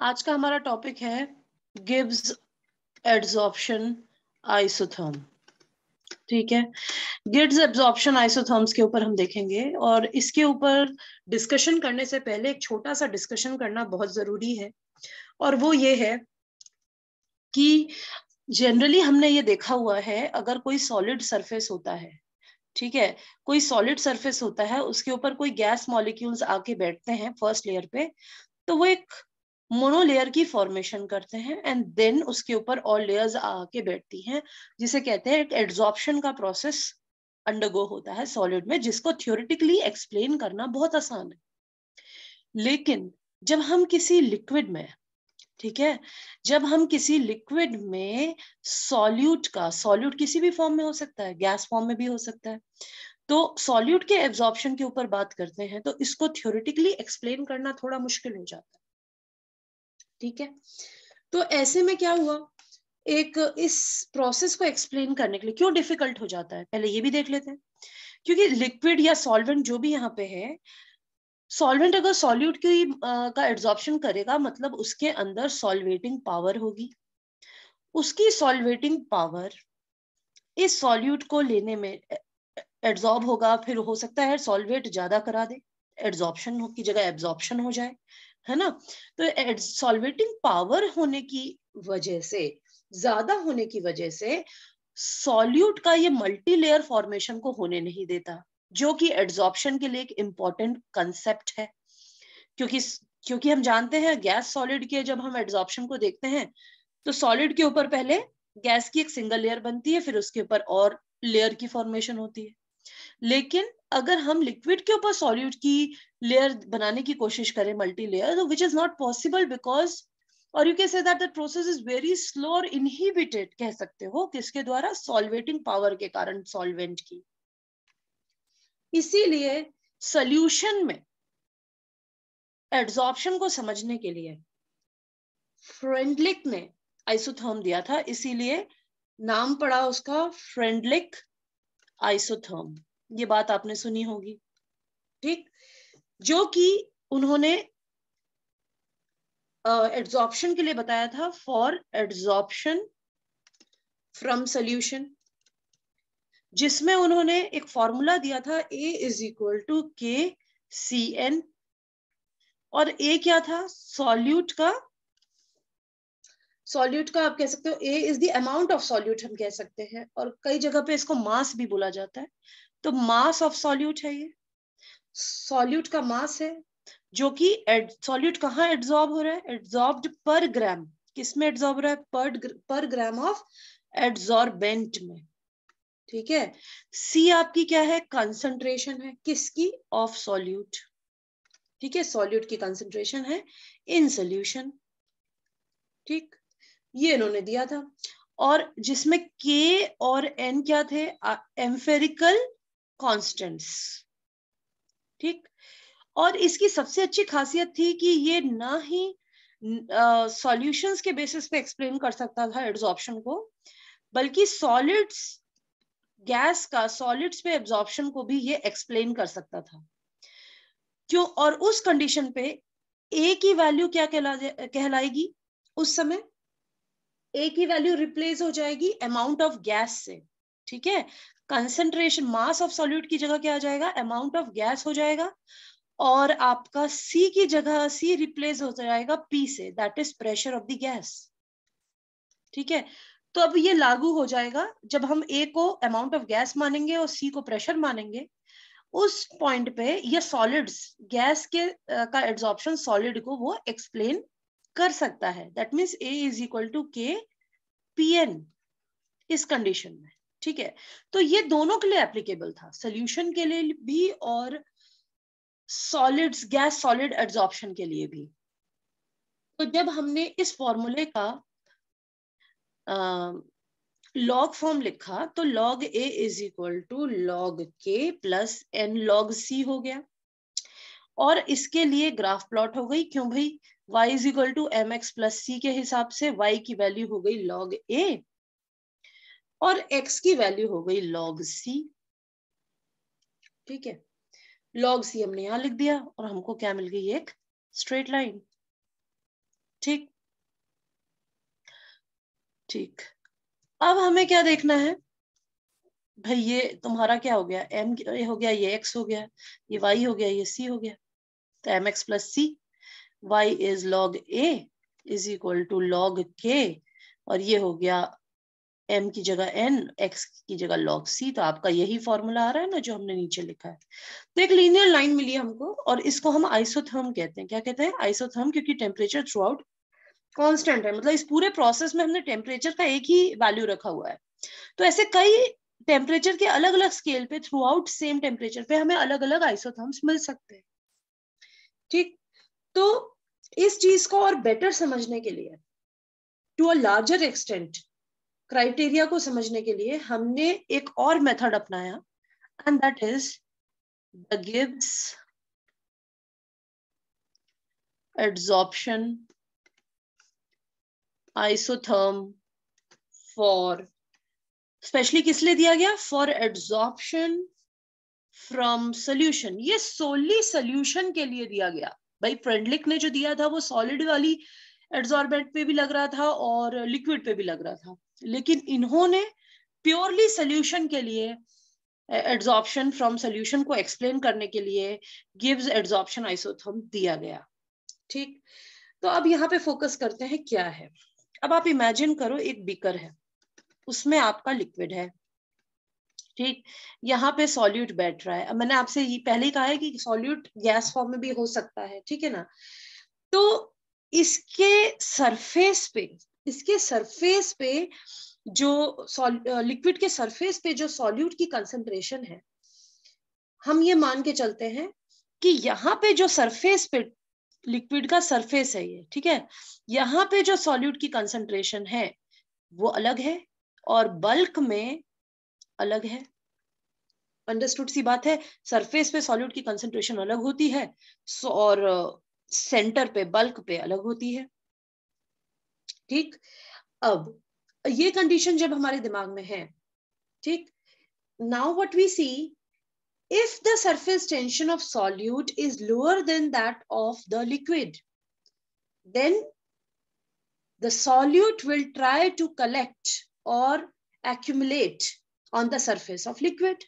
आज का हमारा टॉपिक है गिब्स एडजॉर्प्शन आइसोथर्म। ठीक है, गिब्स एडजॉर्प्शन आइसोथर्म्स के ऊपर हम देखेंगे और इसके ऊपर डिस्कशन करने से पहले एक छोटा सा डिस्कशन करना बहुत जरूरी है। और वो ये है कि जनरली हमने ये देखा हुआ है, अगर कोई सॉलिड सरफेस होता है, ठीक है, कोई सॉलिड सरफेस होता है, उसके ऊपर कोई गैस मॉलिक्यूल्स आके बैठते हैं फर्स्ट लेयर पे, तो वो एक मोनोलेयर की फॉर्मेशन करते हैं एंड देन उसके ऊपर और लेयर्स आके बैठती हैं, जिसे कहते हैं एक एड्सॉर्प्शन का प्रोसेस अंडरगो होता है सॉलिड में, जिसको थ्योरेटिकली एक्सप्लेन करना बहुत आसान है। लेकिन जब हम किसी लिक्विड में, ठीक है, जब हम किसी लिक्विड में सॉल्यूट किसी भी फॉर्म में हो सकता है, गैस फॉर्म में भी हो सकता है, तो सॉल्यूट के एब्जॉर्प्शन के ऊपर बात करते हैं तो इसको थ्योरेटिकली एक्सप्लेन करना थोड़ा मुश्किल हो जाता है। ठीक है, तो ऐसे में क्या हुआ, एक इस प्रोसेस को एक्सप्लेन करने के लिए क्यों डिफिकल्ट हो जाता है, पहले ये भी देख लेते हैं। क्योंकि लिक्विड या सॉल्वेंट जो भी यहाँ पे है, सॉल्वेंट अगर सॉल्यूट की का एब्जॉर्प्शन करेगा, मतलब उसके अंदर सॉल्वेटिंग पावर होगी। उसकी सॉल्वेटिंग पावर इस सॉल्यूट को लेने में एड्सॉर्ब होगा, फिर हो सकता है सॉल्वेट ज्यादा करा दे, एड्सॉर्प्शन की जगह एब्जॉर्प्शन हो जाए, है ना। तो सॉल्वेटिंग पावर होने की वजह से, ज्यादा होने की वजह से सॉल्यूट का ये मल्टी लेयर फॉर्मेशन को होने नहीं देता, जो कि एड्सॉर्प्शन के लिए एक इंपॉर्टेंट कंसेप्ट है। क्योंकि क्योंकि हम जानते हैं गैस सॉलिड के जब हम एड्सॉर्प्शन को देखते हैं, तो सॉलिड के ऊपर पहले गैस की एक सिंगल लेयर बनती है, फिर उसके ऊपर और लेयर की फॉर्मेशन होती है। लेकिन अगर हम लिक्विड के ऊपर सॉल्यूट की लेयर बनाने की कोशिश करें, मल्टी लेयर, तो which is not possible because, और you can say that the process is very slow और इनहिबिटेड, कह सकते हो किसके द्वारा, सॉल्वेटिंग पावर के कारण, सॉल्वेंट की। इसीलिए सॉल्यूशन में एड्सॉर्प्शन को समझने के लिए फ्रेंडलिक ने आइसोथर्म दिया था, इसीलिए नाम पड़ा उसका फ्रेंडलिक आइसोथर्म। ये बात आपने सुनी होगी, ठीक, जो कि उन्होंने एड्सॉर्प्शन के लिए बताया था, फॉर एड्सॉर्प्शन फ्रॉम सॉल्यूशन, जिसमें उन्होंने एक फॉर्मूला दिया था A इज इक्वल टू के सी एन। और A क्या था, सॉल्यूट का आप कह सकते हो A is the amount of solute, हम कह सकते हैं, और कई जगह पे इसको मास भी बोला जाता है। तो मास ऑफ सॉल्यूट है, ये सॉल्यूट का मास है, जो कि सॉल्यूट कहाँ एड्सॉर्ब हो रहा है, एड्सॉर्ब्ड पर ग्राम, किसमें एड्सॉर्ब हो रहा है, पर ग्राम ऑफ एड्सॉर्बेंट में। ठीक है, सी आपकी क्या है, कंसंट्रेशन है, किसकी, ऑफ सॉल्यूट। ठीक है, सॉल्यूट की कंसंट्रेशन है इन सॉल्यूशन। ठीक, ये इन्होंने दिया था, और जिसमें के और एन क्या थे, एम्फेरिकल कांस्टेंट्स। ठीक, और इसकी सबसे अच्छी खासियत थी कि ये ना ही सॉल्यूशंस के बेसिस पे एक्सप्लेन कर सकता था एड्सॉर्प्शन को, बल्कि सॉलिड्स, गैस का सॉलिड्स पे एब्जॉर्प्शन को भी ये एक्सप्लेन कर सकता था। क्यों, और उस कंडीशन पे ए की वैल्यू क्या कहलाएगी, उस समय ए की वैल्यू रिप्लेस हो जाएगी अमाउंट ऑफ गैस से। ठीक है, कंसंट्रेशन, मास ऑफ सॉल्यूट की जगह क्या आ जाएगा, अमाउंट ऑफ गैस हो जाएगा, और आपका सी की जगह सी रिप्लेस हो जाएगा पी से, that is pressure of the gas. ठीक है, तो अब ये लागू हो जाएगा जब हम ए को अमाउंट ऑफ गैस मानेंगे और सी को प्रेशर मानेंगे। उस पॉइंट पे ये सॉलिड्स, गैस के का एड्सॉर्प्शन सॉलिड को वो एक्सप्लेन कर सकता है, that means A is equal to K P N इस कंडीशन में। ठीक है, तो ये दोनों के लिए एप्लीकेबल था, सोल्यूशन के लिए भी और सॉलिड्स, गैस सॉलिड एड्सॉर्प्शन के लिए भी। तो जब हमने इस फॉर्मूले का लॉग फॉर्म लिखा, तो log A is equal to log K plus N log C हो गया, और इसके लिए ग्राफ प्लॉट हो गई। क्यों भाई, y is equal to m x plus c के हिसाब से y की वैल्यू हो गई लॉग ए, और x की वैल्यू हो गई लॉग सी। ठीक है, लॉग सी हमने यहां लिख दिया, और हमको क्या मिल गई, एक स्ट्रेट लाइन। ठीक ठीक। अब हमें क्या देखना है भाई, ये तुम्हारा क्या हो गया, एम हो गया, ये एक्स हो गया, ये वाई हो गया, ये सी हो गया। तो M x plus C, Y is log A is equal to log K, और ये हो गया m की जगह n, x की जगह log c। तो आपका यही फॉर्मूला आ रहा है ना जो हमने नीचे लिखा है। तो एक लीनियर लाइन मिली हमको, और इसको हम आइसोथर्म कहते हैं। क्या कहते हैं? आइसोथर्म, क्योंकि टेम्परेचर थ्रू आउट कॉन्स्टेंट है, मतलब इस पूरे प्रोसेस में हमने टेम्परेचर का एक ही वैल्यू रखा हुआ है। तो ऐसे कई टेम्परेचर के अलग अलग स्केल पे थ्रू आउट सेम टेम्परेचर पे हमें अलग अलग आइसोथर्म्स मिल सकते हैं। ठीक, तो इस चीज को और बेटर समझने के लिए, to a larger extent, criteria को समझने के लिए हमने एक और मेथड अपनाया, and that is the Gibbs adsorption isotherm for, specially किस लिए दिया गया? For adsorption from solution. ये सोली सॉल्यूशन के लिए दिया गया। भाई फ्रेंडलिक ने जो दिया था वो सॉलिड वाली एडसॉर्बेंट पे भी लग रहा था और लिक्विड पे भी लग रहा था, लेकिन इन्होंने प्योरली सॉल्यूशन के लिए, एडसॉर्प्शन फ्रॉम सॉल्यूशन को एक्सप्लेन करने के लिए गिब्स एडसॉर्प्शन आइसोथर्म दिया गया। ठीक, तो अब यहाँ पे फोकस करते हैं क्या है। अब आप इमेजिन करो एक बीकर है, उसमें आपका लिक्विड है। ठीक, यहाँ पे सॉल्यूट बैठ रहा है। अब मैंने आपसे ये पहले ही कहा है कि सॉल्यूट गैस फॉर्म में भी हो सकता है, ठीक है ना। तो इसके सरफेस पे जो लिक्विड के सरफेस पे जो सॉल्यूट की कंसंट्रेशन है, हम ये मान के चलते हैं कि यहाँ पे जो सरफेस पे लिक्विड का सरफेस है ये, ठीक है, यहाँ पे जो सॉल्यूट की कंसंट्रेशन है वो अलग है और बल्क में अलग है। अंडरस्टूड सी बात है। सरफेस पे सॉल्यूट की कंसंट्रेशन अलग होती है और सेंटर पे बल्क पे अलग होती है। ठीक, अब ये कंडीशन जब हमारे दिमाग में है, ठीक, now what we see, if the surface tension of solute is lower than that of the liquid, then the solute will try to collect or accumulate on the surface of liquid.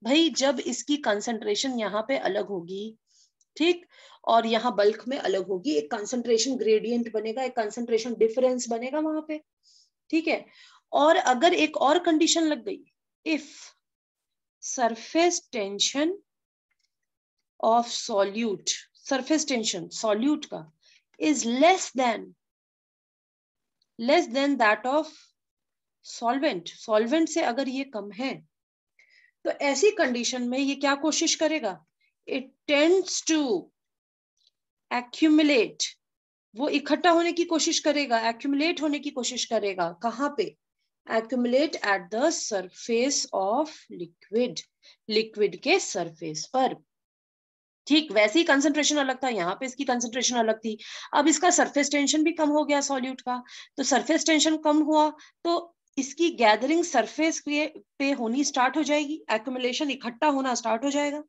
भाई जब इसकी concentration यहाँ पे अलग होगी, ठीक, और यहाँ बल्क में अलग होगी, एक कंसंट्रेशन ग्रेडियंट बनेगा, एक कंसंट्रेशन डिफरेंस बनेगा वहां पे, ठीक है। और अगर एक और कंडीशन लग गई, if surface tension of solute, surface tension solute का is less than that of solvent, solvent से अगर ये कम है, तो ऐसी कंडीशन में ये क्या कोशिश करेगा? इट टेंड्स टू एक्यूमुलेट, वो इकट्ठा होने की कोशिश करेगा, एक्यूमुलेट होने की कोशिश करेगा। कहाँ पे? Accumulate at the surface of liquid, liquid के सरफेस पर। ठीक, वैसे ही कंसंट्रेशन अलग था, यहाँ पे इसकी कंसंट्रेशन अलग थी। अब इसका सरफेस टेंशन भी कम हो गया सॉल्यूट का, तो सरफेस टेंशन कम हुआ तो इसकी गैदरिंग सरफेस पे होनी स्टार्ट हो जाएगी, एक्यूमुलेशन इकट्ठा होना स्टार्ट हो जाएगा।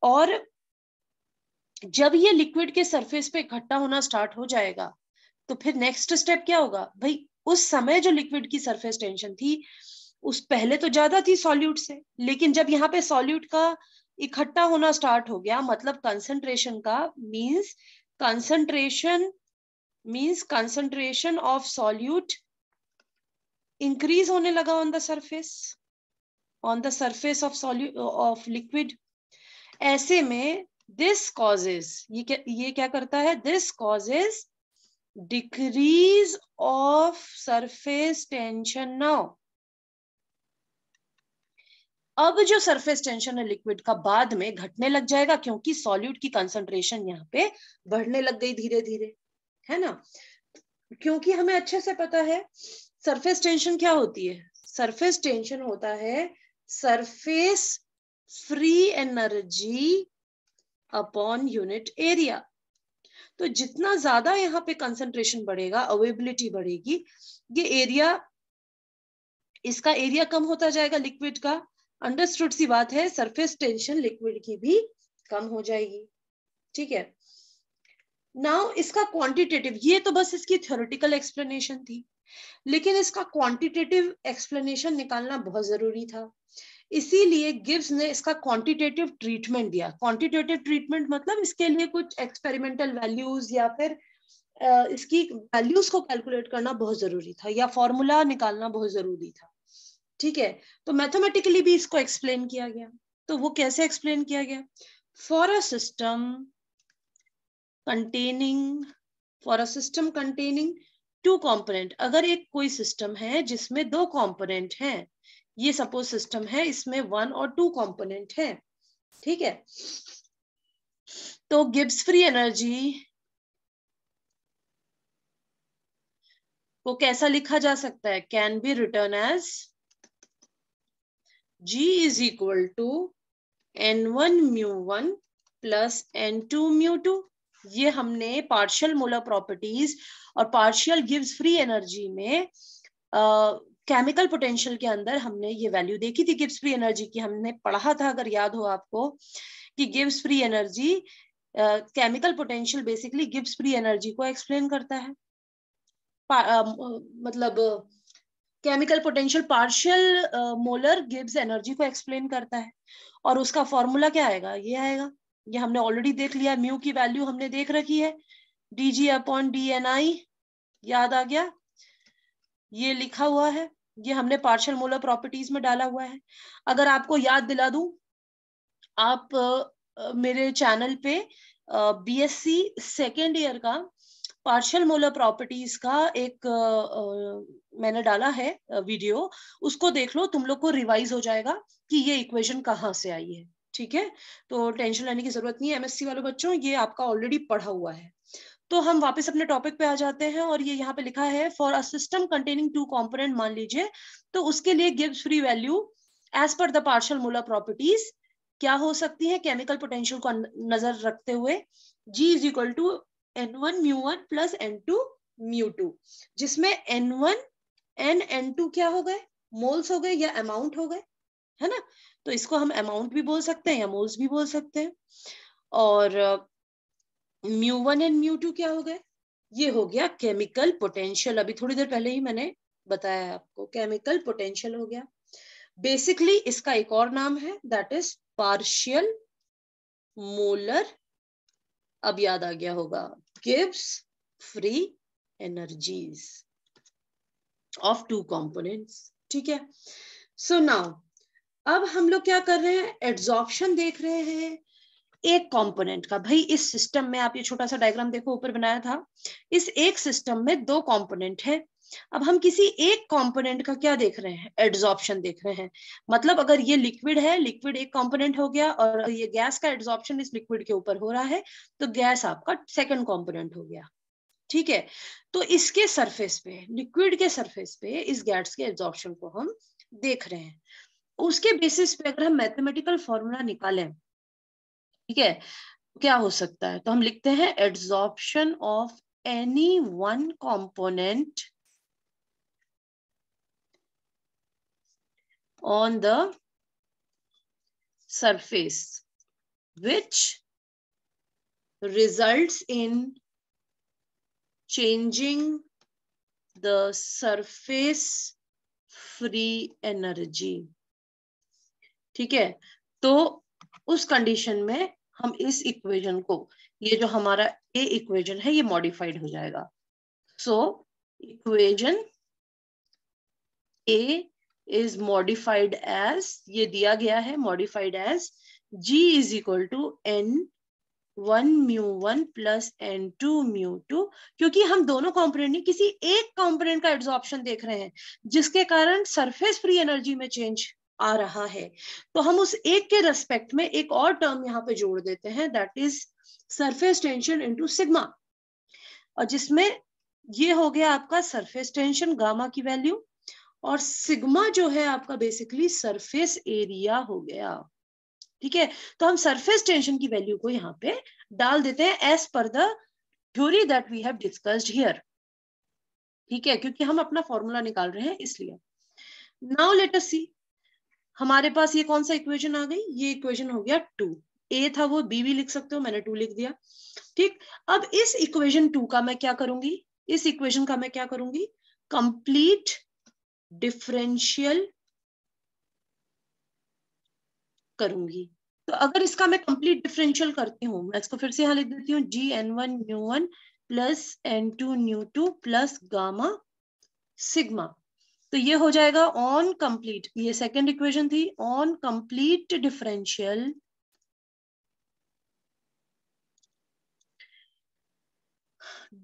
और जब ये लिक्विड के सरफेस पे इकट्ठा होना स्टार्ट हो जाएगा, तो फिर नेक्स्ट स्टेप क्या होगा भाई? उस समय जो लिक्विड की सरफेस टेंशन थी उस पहले तो ज्यादा थी सॉल्यूट से, लेकिन जब यहाँ पे सॉल्यूट का इकट्ठा होना स्टार्ट हो गया, मतलब कंसंट्रेशन का कंसंट्रेशन ऑफ सॉल्यूट इंक्रीज होने लगा on the surface of liquid. ऐसे में दिस कॉजेज, ये क्या करता है? This causes decrease of surface tension. Now अब जो सरफेस टेंशन है लिक्विड का बाद में घटने लग जाएगा, क्योंकि सॉल्यूट की कंसंट्रेशन यहाँ पे बढ़ने लग गई धीरे धीरे, है ना। क्योंकि हमें अच्छे से पता है सरफेस टेंशन क्या होती है। सरफेस टेंशन होता है surface free energy upon unit area. तो जितना ज्यादा यहाँ पे कंसंट्रेशन बढ़ेगा, अवेबिलिटी बढ़ेगी, ये एरिया, इसका एरिया कम होता जाएगा लिक्विड का। अंडरस्टूड सी बात है, सरफेस टेंशन लिक्विड की भी कम हो जाएगी, ठीक है। नाउ इसका क्वांटिटेटिव, ये तो बस इसकी थ्योरेटिकल एक्सप्लेनेशन थी, लेकिन इसका क्वांटिटेटिव एक्सप्लेनेशन निकालना बहुत जरूरी था। इसीलिए गिब्स ने इसका क्वांटिटेटिव ट्रीटमेंट दिया। क्वांटिटेटिव ट्रीटमेंट मतलब इसके लिए कुछ एक्सपेरिमेंटल वैल्यूज या फिर इसकी वैल्यूज को कैलकुलेट करना बहुत जरूरी था, या फॉर्मूला निकालना बहुत जरूरी था। ठीक है, तो मैथमेटिकली भी इसको एक्सप्लेन किया गया। तो वो कैसे एक्सप्लेन किया गया? For a system containing two component, अगर एक कोई सिस्टम है जिसमें दो कंपोनेंट हैं, ये सपोज सिस्टम है, इसमें 1 और 2 कंपोनेंट है, ठीक है, तो गिब्स फ्री एनर्जी को कैसा लिखा जा सकता है? Can be written as G is equal to N1 mu1 plus N2 mu2। ये हमने पार्शियल मोलर प्रॉपर्टीज और पार्शियल गिव्स फ्री एनर्जी में केमिकल पोटेंशियल के अंदर हमने ये वैल्यू देखी थी गिब्स फ्री एनर्जी की। हमने पढ़ा था, अगर याद हो आपको, कि Gibbs free energy chemical potential basically Gibbs free energy को एक्सप्लेन करता है। मतलब chemical potential partial molar Gibbs energy को एक्सप्लेन करता है, और उसका फॉर्मूला क्या आएगा? ये आएगा, ये हमने ऑलरेडी देख लिया, म्यू की वैल्यू हमने देख रखी है, dg/dni, याद आ गया, ये लिखा हुआ है, ये हमने पार्शियल मोलर प्रॉपर्टीज में डाला हुआ है। अगर आपको याद दिला दूं, आप मेरे चैनल पे बीएससी सेकेंड ईयर का पार्शियल मोलर प्रॉपर्टीज का एक मैंने डाला है वीडियो, उसको देख लो, तुम लोग को रिवाइज हो जाएगा कि ये इक्वेशन कहाँ से आई है। ठीक है, तो टेंशन लेने की जरूरत नहीं है एमएससी वाले बच्चों, ये आपका ऑलरेडी पढ़ा हुआ है। तो हम वापस अपने टॉपिक पे आ जाते हैं, और ये यहाँ पे लिखा है for a system containing two component, मान लीजिए, तो उसके लिए Gibbs free value as per the partial molar properties क्या हो सकती है केमिकल पोटेंशियल को नजर रखते हुए? G is equal to N1 mu1 plus N2 mu2, जिसमें N1 and N2 क्या हो गए? मोल्स हो गए या अमाउंट हो गए, है ना? तो इसको हम अमाउंट भी बोल सकते हैं या मोल्स भी बोल सकते हैं। और mu1 and mu2 क्या हो गए? ये हो गया केमिकल पोटेंशियल। अभी थोड़ी देर पहले ही मैंने बताया आपको, केमिकल पोटेंशियल हो गया। बेसिकली इसका एक और नाम है, दैट इज पार्शियल मोलर, अब याद आ गया होगा, gives free energies of two components. ठीक है, सो नाउ अब हम लोग क्या कर रहे हैं? एड्सॉर्प्शन देख रहे हैं एक कंपोनेंट का। भाई इस सिस्टम में, आप ये छोटा सा डायग्राम देखो, ऊपर बनाया था, इस एक सिस्टम में दो कंपोनेंट है। अब हम किसी एक कंपोनेंट का क्या देख रहे हैं? एड्सॉर्प्शन देख रहे हैं। मतलब अगर ये लिक्विड है, लिक्विड एक कंपोनेंट हो गया, और ये गैस का एड्सॉर्प्शन इस लिक्विड के ऊपर हो रहा है, तो गैस आपका सेकंड कंपोनेंट हो गया। ठीक है, तो इसके सरफेस पे, लिक्विड के सरफेस पे इस गैस के एड्सॉर्प्शन को हम देख रहे हैं। उसके बेसिस पे अगर हम मैथमेटिकल फॉर्मूला निकालें, ठीक है, क्या हो सकता है? तो हम लिखते हैं adsorption of any one component on the surface which results in changing the surface free energy। ठीक है, तो उस कंडीशन में हम इस इक्वेशन को, ये जो हमारा ए इक्वेशन है, ये मॉडिफाइड हो जाएगा। So equation A is modified as, ये दिया गया है, modified as G is equal to N1 mu1 plus N2 mu2, क्योंकि हम दोनों कंपोनेंट नहीं, किसी एक कंपोनेंट का एड्सॉर्प्शन देख रहे हैं जिसके कारण सरफेस फ्री एनर्जी में चेंज आ रहा है, तो हम उस एक के रेस्पेक्ट में एक और टर्म यहाँ पे जोड़ देते हैं, that is surface tension into sigma, और जिसमें ये हो गया आपका सरफेस टेंशन गामा की वैल्यू, और सिग्मा जो है आपका बेसिकली सरफेस एरिया हो गया। ठीक है, तो हम सरफेस टेंशन की वैल्यू को यहाँ पे डाल देते हैं as per the theory that we have discussed here. ठीक है, क्योंकि हम अपना फॉर्मूला निकाल रहे हैं इसलिए। नाउ लेट अस सी, हमारे पास ये कौन सा इक्वेशन आ गई? ये इक्वेशन हो गया 2। ए था वो बी भी लिख सकते हो, मैंने 2 लिख दिया। ठीक, अब इस इक्वेशन 2 का मैं क्या करूंगी, इस इक्वेशन का मैं क्या करूंगी, कंप्लीट डिफरेंशियल करूंगी। तो अगर इसका मैं कंप्लीट डिफरेंशियल करती हूँ, मैं इसको फिर से यहाँ लिख देती हूँ, gn1 plus n2 plus gamma sigma. तो ये हो जाएगा ऑन कंप्लीट, ये सेकंड इक्वेशन थी, on complete differential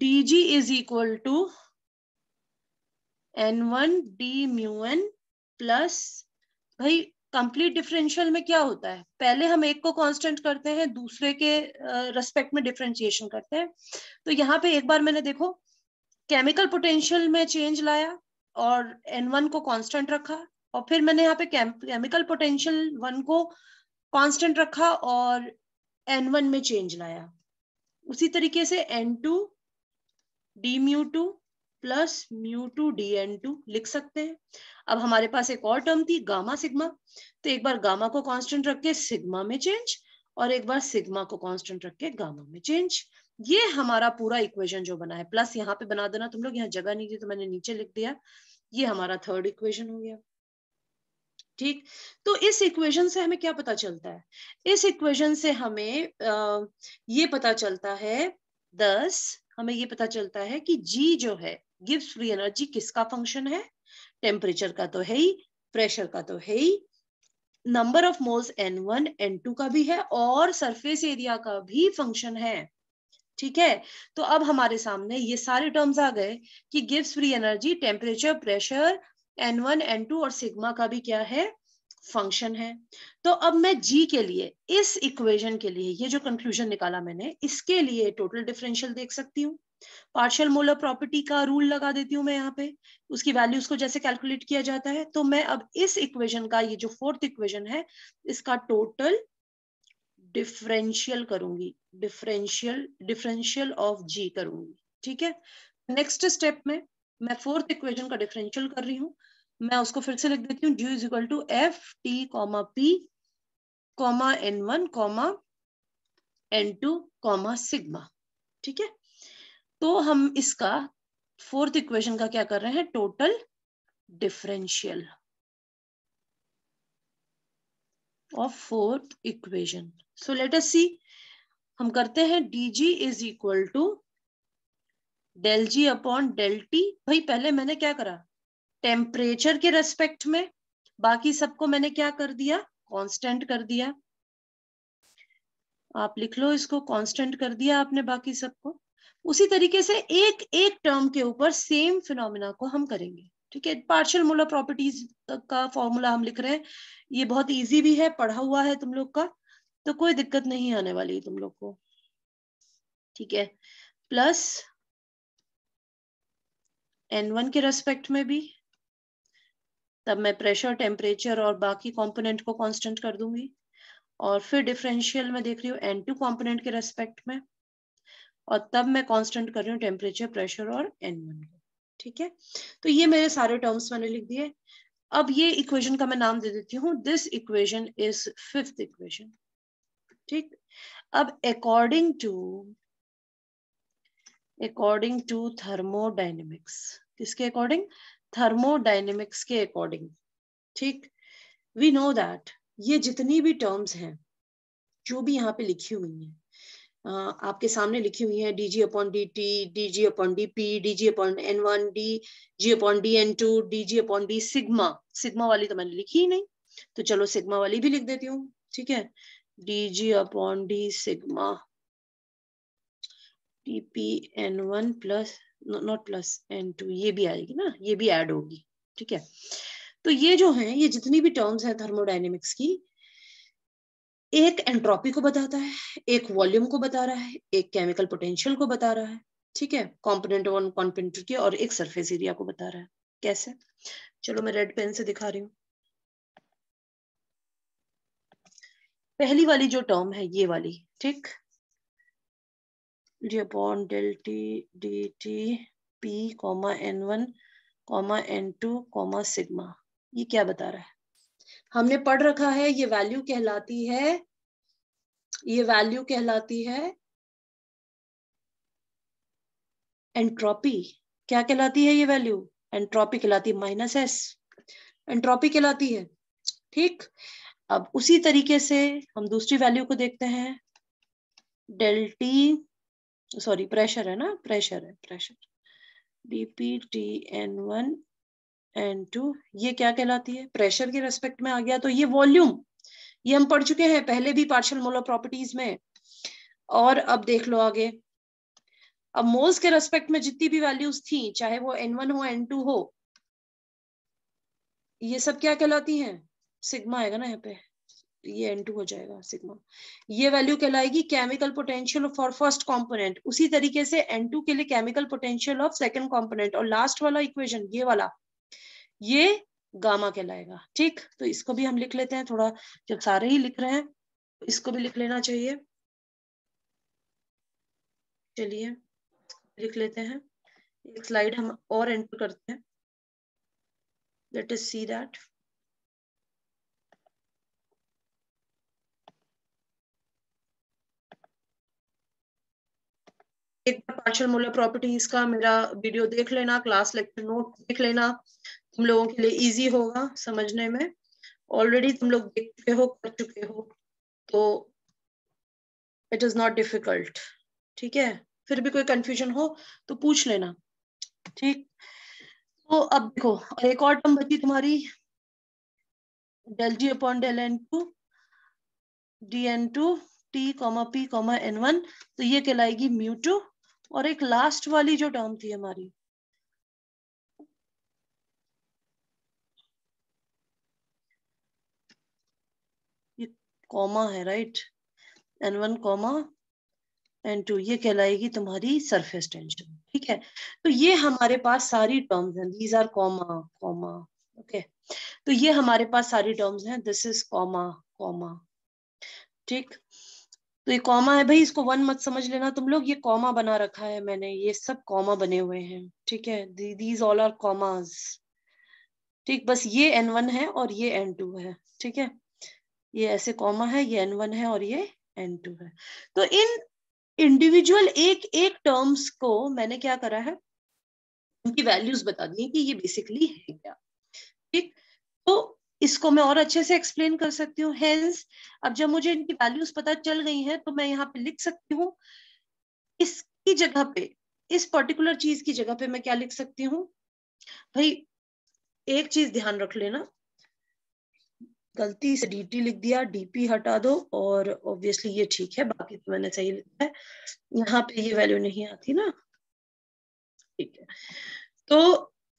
dg is equal to n1 d mu n plus, भाई कंप्लीट डिफरेंशियल में क्या होता है, पहले हम एक को कांस्टेंट करते हैं, दूसरे के रेस्पेक्ट में डिफरेंशिएशन करते हैं। तो यहाँ पे एक बार मैंने देखो केमिकल पोटेंशियल में चेंज लाया और n1 को कांस्टेंट रखा, और फिर मैंने यहाँ पे केमिकल पोटेंशियल 1 को कांस्टेंट रखा और n1 में चेंज लाया। उसी तरीके से n2 d mu2 plus mu2 dn2 लिख सकते हैं। अब हमारे पास एक और टर्म थी गामा सिग्मा, तो एक बार गामा को कांस्टेंट रख के सिग्मा में चेंज, और एक बार सिग्मा को कांस्टेंट रख के गामा में चेंज। ये हमारा पूरा इक्वेशन जो बना है, प्लस यहाँ पे बना देना तुम लोग, यहाँ जगह नहीं थी तो मैंने नीचे लिख दिया, ये हमारा थर्ड इक्वेशन हो गया। ठीक, तो इस इक्वेशन से हमें क्या पता चलता है, इस इक्वेशन से हमें ये पता चलता है, thus हमें ये पता चलता है कि G जो है गिव्स फ्री एनर्जी किसका फंक्शन है, टेम्परेचर का तो है ही, प्रेशर का तो है ही, number of moles n1 n2 का भी है, और सरफेस एरिया का भी फंक्शन है। ठीक है, तो अब हमारे सामने ये सारे टर्म्स आ गए कि gives free energy, temperature, pressure, n1 n2 और सिग्मा का भी क्या है, फंक्शन है। तो अब मैं G के लिए, इस इक्वेशन के लिए, ये जो कंक्लूजन निकाला मैंने, इसके लिए टोटल डिफरेंशियल देख सकती हूँ, पार्शियल मोलर प्रॉपर्टी का रूल लगा देती हूँ मैं यहाँ पे, उसकी वैल्यूज को जैसे कैलकुलेट किया जाता है। तो मैं अब इस इक्वेशन का, ये जो फोर्थ इक्वेशन है, इसका टोटल डिफरेंशियल करूंगी, डिफरेंशियल ऑफ G करूंगी। ठीक है, नेक्स्ट स्टेप में मैं फोर्थ इक्वेशन का डिफरेंशियल कर रही हूँ, मैं उसको फिर से लिख देती हूँ, G is equal to F T comma P comma n1 comma n2 comma sigma. ठीक है, तो हम इसका फोर्थ इक्वेशन का क्या कर रहे हैं, total differential of fourth equation. So let us see, हम करते हैं dg is equal to del g upon del t. भाई पहले मैंने क्या करा, टेम्परेचर के रेस्पेक्ट में बाकी सबको मैंने क्या कर दिया, कांस्टेंट कर दिया। आप लिख लो इसको, कांस्टेंट कर दिया आपने बाकी सबको। उसी तरीके से एक एक टर्म के ऊपर सेम फिनोमिना को हम करेंगे। ठीक है, पार्शियल मोलर प्रॉपर्टीज का फॉर्मूला हम लिख रहे हैं, ये बहुत इजी भी है, पढ़ा हुआ है तुम लोग का, तो कोई दिक्कत नहीं आने वाली तुम लोग को। ठीक है, प्लस n1 के रेस्पेक्ट में भी, तब मैं प्रेशर, टेम्परेचर और बाकी कंपोनेंट को कांस्टेंट कर दूंगी, और फिर डिफरेंशियल में देख रही हूँ n2 कंपोनेंट के रेस्पेक्ट में, और तब मैं कांस्टेंट कर रही हूँ टेम्परेचर, प्रेशर और n1 को। ठीक है, तो ये मेरे सारे टर्म्स मैंने लिख दिए। अब ये इक्वेशन का मैं नाम दे देती हूँ, this equation is fifth equation. ठीक, अब अकॉर्डिंग टू थर्मोडायनेमिक्स, किसके अकॉर्डिंग, थर्मोडायनेमिक्स के अकॉर्डिंग। ठीक, वी नो दैट ये जितनी भी टर्म्स हैं जो भी यहाँ पे लिखी हुई हैं, आपके सामने लिखी हुई है, dg upon dt, dg upon dp, dg upon n1, dg upon dn2, dg upon d, sigma वाली तो मैंने लिखी ही नहीं, तो चलो सिग्मा वाली भी लिख देती हूँ। ठीक है, dg upon d sigma dp n1 plus, not plus n2, ये भी आएगी ना, ये भी ऐड होगी। ठीक है, तो ये जो है, ये जितनी भी टर्म्स है थर्मोडायनेमिक्स की, एक एंट्रोपी को बताता है, एक वॉल्यूम को बता रहा है, एक केमिकल पोटेंशियल को बता रहा है। ठीक है, कंपोनेंट 1, कंपोनेंट 2 की, और एक सरफेस एरिया को बता रहा है। कैसे, चलो मैं रेड पेन से दिखा रही हूँ। पहली वाली जो टर्म है ये वाली, ठीक, D upon del T D T P comma n1 comma n2 comma sigma, ये क्या बता रहा है, हमने पढ़ रखा है, ये वैल्यू कहलाती है ये वैल्यू कहलाती है एंट्रोपी। क्या कहलाती है ये वैल्यू? एंट्रोपी कहलाती है, माइनस एस एंट्रोपी कहलाती है। ठीक, अब उसी तरीके से हम दूसरी वैल्यू को देखते हैं। डेल टी, सॉरी प्रेशर है ना, प्रेशर है, pressure DP T N1 N2, ये क्या कहलाती है? प्रेशर के रेस्पेक्ट में आ गया। तो ये वॉल्यूम, ये हम पढ़ चुके हैं पहले भी पार्शियल मोलर प्रॉपर्टीज में। और अब देख लो आगे, अब मोल्स के रेस्पेक्ट में जितनी भी वैल्यूज थी, चाहे वो N1 हो N2 हो, ये सब क्या कहलाती हैं? सिग्मा आएगा ना यहाँ पे, ये N2 हो जाएगा सिग्मा। ये वैल्यू कहलाएगी chemical potential for first component. उसी तरीके से N2 के लिए chemical potential of second component. और लास्ट वाला इक्वेशन ये वाला, ये गामा कहलाएगा। ठीक, तो इसको भी हम लिख लेते हैं थोड़ा, जब सारे ही लिख रहे हैं इसको भी लिख लेना चाहिए। चलिए लिख लेते हैं, एक स्लाइड हम और एंटर करते हैं। Late us see that. एक बार पार्शियल मोलर प्रॉपर्टीज का मेरा वीडियो देख लेना, क्लास लेक्चर नोट देख लेना, तुम लोगों के लिए इजी होगा समझने में। ऑलरेडी तुम लोग देख चुके हो, कर चुके हो, तो इट इज नॉट डिफिकल्ट। ठीक है, फिर भी कोई कंफ्यूजन हो तो पूछ लेना। ठीक, तो अब देखो, और एक और टर्म बची तुम्हारी, del g upon del N2 dN2 T P N1, तो ये कहलाएगी म्यू2। और एक लास्ट वाली जो टर्म थी हमारी, ये कॉमा है राइट, N1 N2, ये कहलाएगी तुम्हारी सरफेस टेंशन। ठीक है, तो ये हमारे पास सारी टर्म्स हैं, these R comma comma. Okay, तो ये हमारे पास सारी टर्म्स हैं, दिस इज कॉमा कॉमा। ठीक, तो ये कॉमा है भाई, इसको वन मत समझ लेना तुम लोग, ये कॉमा बना रखा है मैंने, ये सब कॉमा बने हुए हैं। ठीक है, दीज ऑल आर कॉमास। ठीक, बस ये N1 है और ये N2 है। ठीक है, ये ऐसे कॉमा है, ये N1 है और ये N2 है। तो इन इंडिविजुअल एक एक टर्म्स को मैंने क्या करा है, उनकी वैल्यूज बता दी कि ये बेसिकली है क्या। ठीक, तो इसको मैं और अच्छे से एक्सप्लेन कर सकती हूँ। हेंस अब जब मुझे इनकी वैल्यूज पता चल गई हैं, तो मैं यहाँ पे लिख सकती हूँ, इसकी जगह पे, इस पर्टिकुलर चीज की जगह पे मैं क्या लिख सकती हूँ भाई? एक चीज ध्यान रख लेना, गलती से dt लिख दिया, dp हटा दो, और ऑब्वियसली ये ठीक है, बाकी तो मैंने सही लिखा है। यहाँ पे ये वैल्यू नहीं आती ना। ठीक है, तो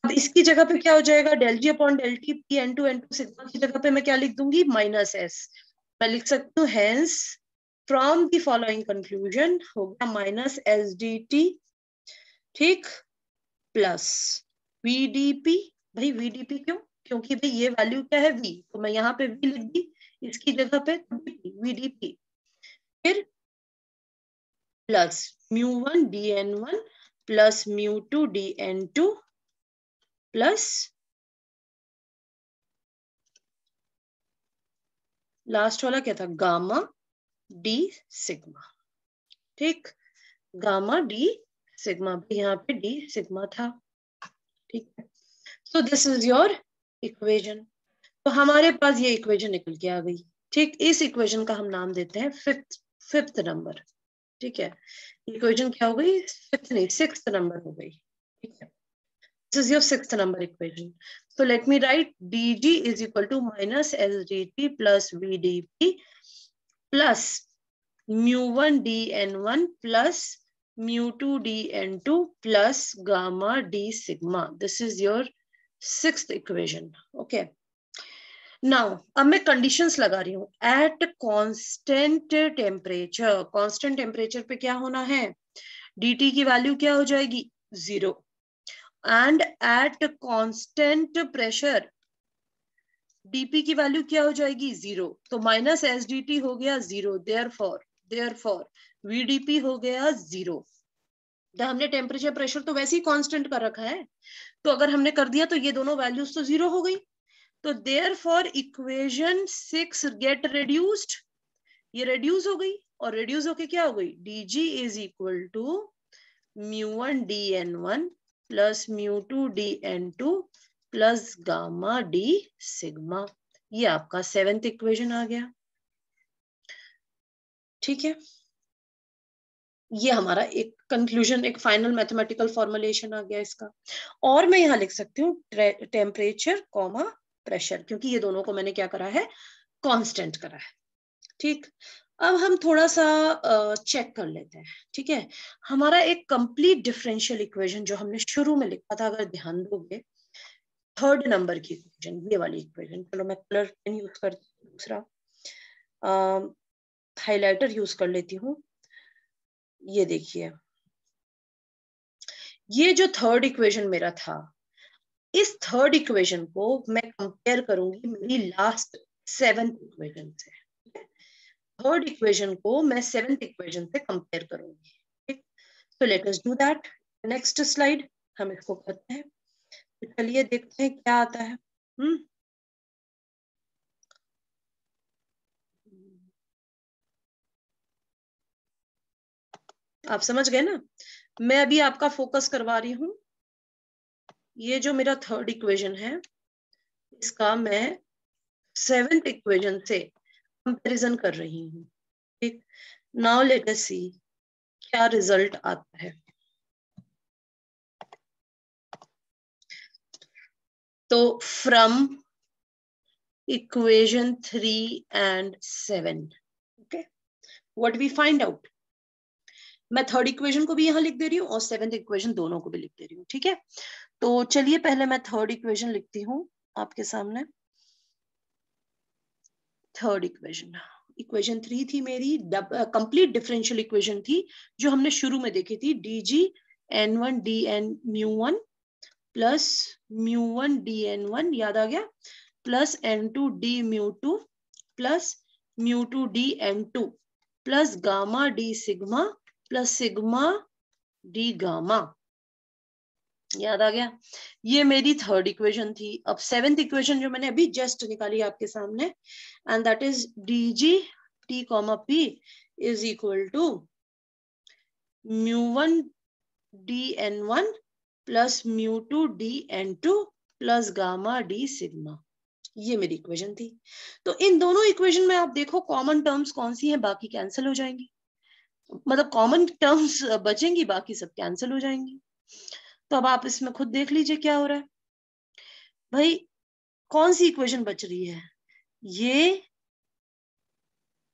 अब इसकी जगह पे क्या हो जाएगा? Del g upon del t p N2 sigma की जगह पे मैं क्या लिख दूंगी? Minus s. मैं लिख सकती हूँ hence from the following conclusion, हो गया माइनस एस डी टी, ठीक, प्लस वीडीपी। भाई वीडीपी क्यों? क्योंकि भाई ये वैल्यू क्या है? वी, तो मैं यहाँ पे वी लिख दी इसकी जगह पे, वीडीपी। फिर प्लस म्यू1 dN1 प्लस म्यू2 dN2 प्लस लास्ट वाला क्या था? Gamma d sigma. ठीक, गामा डी सिग्मा, यहाँ पे डी सिग्मा था। ठीक है, so this is your equation. तो हमारे पास ये इक्वेशन निकल के आ गई। ठीक, इस इक्वेशन का हम नाम देते हैं फिफ्थ नंबर। ठीक है, इक्वेशन क्या हो गई? फिफ्थ नहीं, सिक्स्थ नंबर हो गई। ठीक है, this is your sixth number equation. So let me write dg is equal to minus sdt plus vdp plus mu1 dn1 plus mu2 dn2 plus gamma d sigma. This is your sixth equation. Okay. Now अब मैं conditions लगा रही हूं। At constant temperature, constant temperature पे क्या होना है? dt की वैल्यू क्या हो जाएगी? 0। And at constant pressure dp की वैल्यू क्या हो जाएगी? 0। तो माइनस एस डी टी हो गया 0, देयरफॉर vdp हो गया 0। हमने टेम्परेचर प्रेशर तो वैसे ही कांस्टेंट कर रखा है, तो अगर हमने कर दिया तो ये दोनों वैल्यूज तो 0 हो गई। तो देयरफॉर इक्वेशन 6 गेट रिड्यूस्ड, ये रिड्यूस हो गई। और रिड्यूस होके क्या हो गई, dg is equal to μ1 dn1 plus μ2 dn2 plus gamma d sigma. ये आपका 7th इक्वेशन आ गया। ठीक है, ये हमारा एक कंक्लूजन, एक फाइनल मैथमेटिकल फॉर्मुलेशन आ गया इसका। और मैं यहाँ लिख सकती हूँ टेम्परेचर कॉमा प्रेशर, क्योंकि ये दोनों को मैंने क्या करा है, कांस्टेंट करा है। ठीक, अब हम थोड़ा सा चेक कर लेते हैं। ठीक है, हमारा एक कंप्लीट डिफरेंशियल इक्वेशन जो हमने शुरू में लिखा था, अगर ध्यान दोगे, 3rd नंबर की इक्वेशन, ये वाली इक्वेशन, चलो मैं कलर पेन यूज करती हूँ, दूसरा हाइलाइटर यूज कर लेती हूँ। ये देखिए, ये जो 3rd इक्वेशन मेरा था, इस 3rd इक्वेशन को मैं कंपेयर करूंगी मेरी लास्ट 7th इक्वेशन से। 3rd इक्वेशन को मैं 7th इक्वेशन से कंपेयर करूंगी। ठीक, तो let us do that. Next slide हम इसको करते हैं, तो चलिए देखते हैं क्या आता है। आप समझ गए ना, मैं अभी आपका फोकस करवा रही हूं। ये जो मेरा 3rd इक्वेशन है, इसका मैं 7th इक्वेशन से कंपैरिजन कर रही हूँ। ठीक, नाउ लेट अस सी क्या रिजल्ट आता है। तो from equation 3 and 7, okay, what we find out, मैं 3rd इक्वेशन को भी यहाँ लिख दे रही हूँ और 7th इक्वेशन दोनों को भी लिख दे रही हूँ। ठीक है, तो चलिए पहले मैं 3rd इक्वेशन लिखती हूँ आपके सामने। 3rd इक्वेशन, इक्वेशन 3 थी मेरी, कंप्लीट डिफरेंशियल इक्वेशन थी जो हमने शुरू में देखी थी, dg n1 dn μ1 plus μ1 dn1, याद आ गया, plus n2 d μ2 plus μ2 dn2 plus gamma d sigma plus sigma d gamma, याद आ गया। ये मेरी 3rd इक्वेशन थी। अब 7th इक्वेशन जो मैंने अभी जस्ट निकाली आपके सामने, and that is dg t comma p is equal to μ1 dn1 plus μ2 dn2 plus gamma d sigma. ये मेरी इक्वेशन थी। तो इन दोनों इक्वेशन में आप देखो कॉमन टर्म्स कौन सी हैं, बाकी कैंसिल हो जाएंगी, मतलब कॉमन टर्म्स बचेंगी, बाकी सब कैंसिल हो जाएंगी। तो अब आप इसमें खुद देख लीजिए क्या हो रहा है भाई, कौन सी इक्वेशन बच रही है,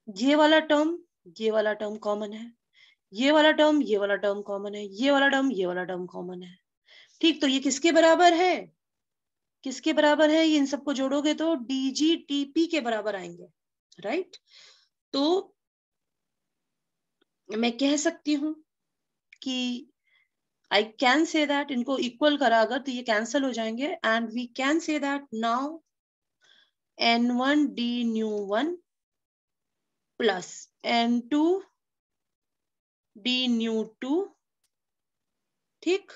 ये वाला टर्म, ये वाला टर्म कॉमन है, ये वाला टर्म, ये वाला टर्म कॉमन है, ये वाला टर्म, ये वाला टर्म कॉमन है। ठीक, तो ये किसके बराबर है, किसके बराबर है, ये इन सबको जोड़ोगे तो dgtp के बराबर आएंगे, राइट। तो मैं कह सकती हूं कि I can say that इनको इक्वल करा अगर तो ये कैंसिल हो जाएंगे, and we can say that now n1 d nu1 plus n2 d nu2, ठीक,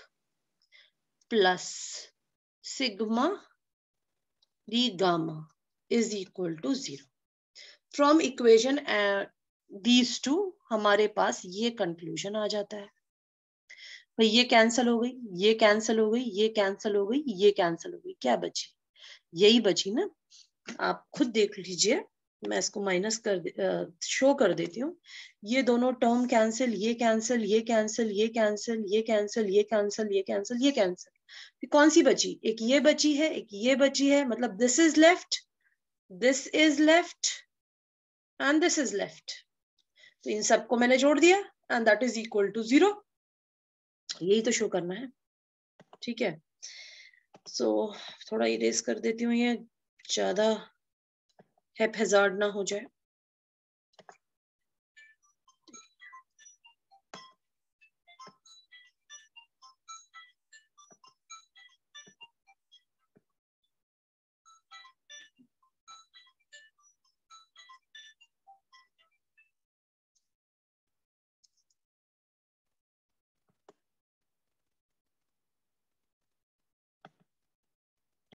plus sigma d gamma is equal to 0। From equation these two हमारे पास ये कंक्लूजन आ जाता है। भाई ये कैंसिल हो गई, ये कैंसिल हो गई, ये कैंसिल हो गई, ये कैंसिल हो गई, क्या बची, यही बची ना। आप खुद देख लीजिए, मैं इसको माइनस कर शो कर देती हूँ। ये दोनों टर्म कैंसिल, ये कैंसिल, ये कैंसिल, ये कैंसिल, ये कैंसिल, ये कैंसिल, ये कैंसिल, ये कैंसिल, कौन सी बची, एक ये बची है, एक ये बची है, मतलब this is left, this is left and this is left. तो इन सबको मैंने जोड़ दिया and that is equal to 0। यही तो शो करना है। ठीक है, सो थोड़ा इरेज कर देती हूँ, ये ज्यादा हैपहैजार्ड ना हो जाए।